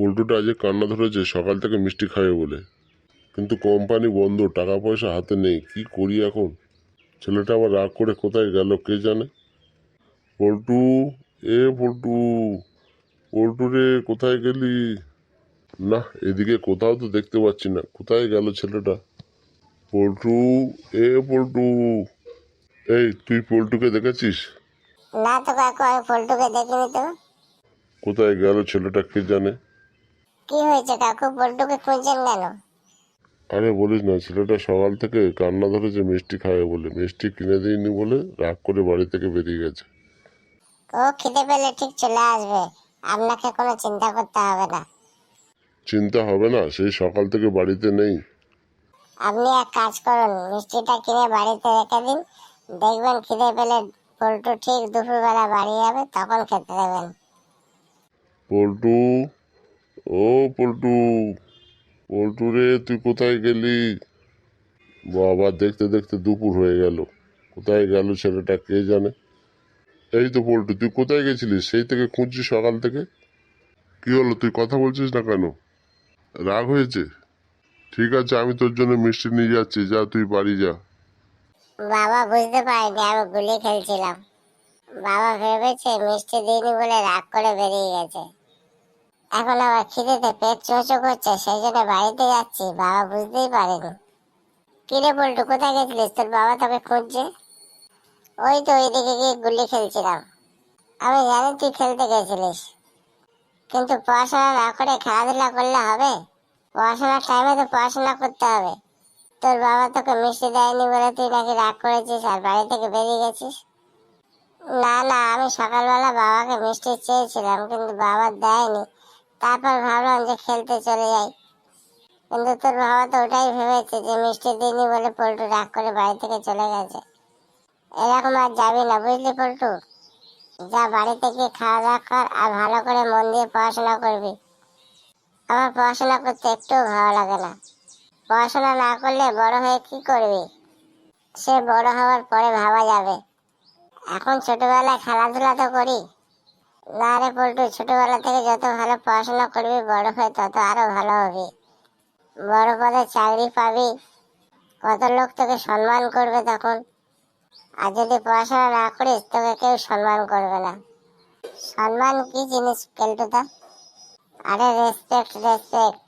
পল্টুটা আজ কান্না ধরেছে সকাল থেকে মিষ্টি খাবে বলে, কিন্তু কোম্পানি বন্ধ, টাকা পয়সা হাতে নেই, কি করি এখন? ছেলেটা আবার রাগ করে কোথায় গেল কে জানে। পল্টু, পল্টু, পল্টু রে কোথায় গেলি? না, এদিকে কোথাও তো দেখতে পাচ্ছি না, কোথায় গেল ছেলেটা? পল্টু, পল্টু, এই তুই পল্টুকে দেখেছিস? না তো কাকু, আমি পল্টুকে দেখিনি তো। কোথায় গেল ছেলেটা কে জানে। কি হয়েছে কাকু, পল্টুকে খুঁজছেন কেন? আরে বলিস না, ছেলেটা সকাল থেকে কান্না ধরেছে মিষ্টি খাবে বলে, মিষ্টি কিনে দিইনি বলে রাগ করে বাড়ি থেকে বেরিয়ে গেছে। ও খিদে পেলে ঠিক চলে আসবে, আপনাকে কোনো চিন্তা করতে হবে না। চিন্তা হবে না, সেই সকাল থেকে বাড়িতে নেই। আপনি এক কাজ করুন, মিষ্টিটা কিনে বাড়িতে রেখে দিন, দেখবেন খিদে পেলে পল্টু ঠিক দুপুরবেলা বাড়ি যাবে, তখন খেতে দেবেন। পল্টু, ও পল্টু, পল্টু রে তুই কোথায় গেলি? বাবা, দেখতে দেখতে দুপুর হয়ে গেল, কোথায় গেল ছেলেটা কে জানে। এই তো পল্টু, তুই কোথায় গেছিলিস? সেই থেকে খুঁজছি সকাল থেকে। কি হলো, তুই কথা বলছিস না কেন? রাগ হয়েছে? ঠিক আছে, আমি তোর জন্য মিষ্টি নিয়ে যাচ্ছি, যা তুই বাড়ি যা। বাবা বুঝতে পারিনি, আমি গুলি খেলছিলাম। বাবা ভেবেছে মিষ্টি দিইনি বলে রাগ করে বেরিয়ে গেছে। এখন আবার খিদেতে পেট চোচো করছে, সেই জন্য বাড়িতে যাচ্ছি, বাবা বুঝতেই পারেনি। কিরে পল্টু, কোথায় গেছিলিস? তোর বাবা তোকে খুঁজছে। ওই তো ওইদিকে গিয়ে গুলি খেলছিলাম। আমি জানি তুই খেলতে গেছিলিস, কিন্তু পড়াশোনা না করে খেলাধুলা করলে হবে? পড়াশোনার টাইমে তো পড়াশোনা করতে হবে। তোর বাবা তোকে মিষ্টি দেয়নি বলে তুই নাকি রাগ করেছিস আর বাড়ি থেকে বেরিয়ে গেছিস। না না, আমি সকালবেলা বাবাকে মিষ্টি চেয়েছিলাম, কিন্তু বাবা দেয়নি। তারপর ভাবলাম যে খেলতে চলে যাই, কিন্তু তোর বাবা তো ওটাই ভেবেছে যে মিষ্টি দিইনি বলে পল্টু রাগ করে বাড়ি থেকে চলে গেছে। এরকম আর যাবি না, বুঝলি পল্টু? যা, বাড়িতে গিয়ে খাওয়া দাওয়া কর আর ভালো করে মন দিয়ে পড়াশোনা করবি। আমার পড়াশোনা করতে একটুও ভালো লাগে না। পড়াশোনা না করলে বড় হয়ে কি করবি, সে বড় হওয়ার পরে ভাবা যাবে। এখন ছোটবেলায় খেলাধুলা তো করি। না রে পল্টু, ছোটবেলা থেকে যত ভালো পড়াশোনা করবি বড় হয়ে তত আরো ভালো হবি। বড় পদে চাকরি পাবি, কত লোক তোকে সম্মান করবে তখন। আর যদি পড়াশোনা না করিস তোকে কেউ সম্মান করবে না। সম্মান কি জিনিস কেলটুদা? আরে রেসপেক্ট, রেসপেক্ট।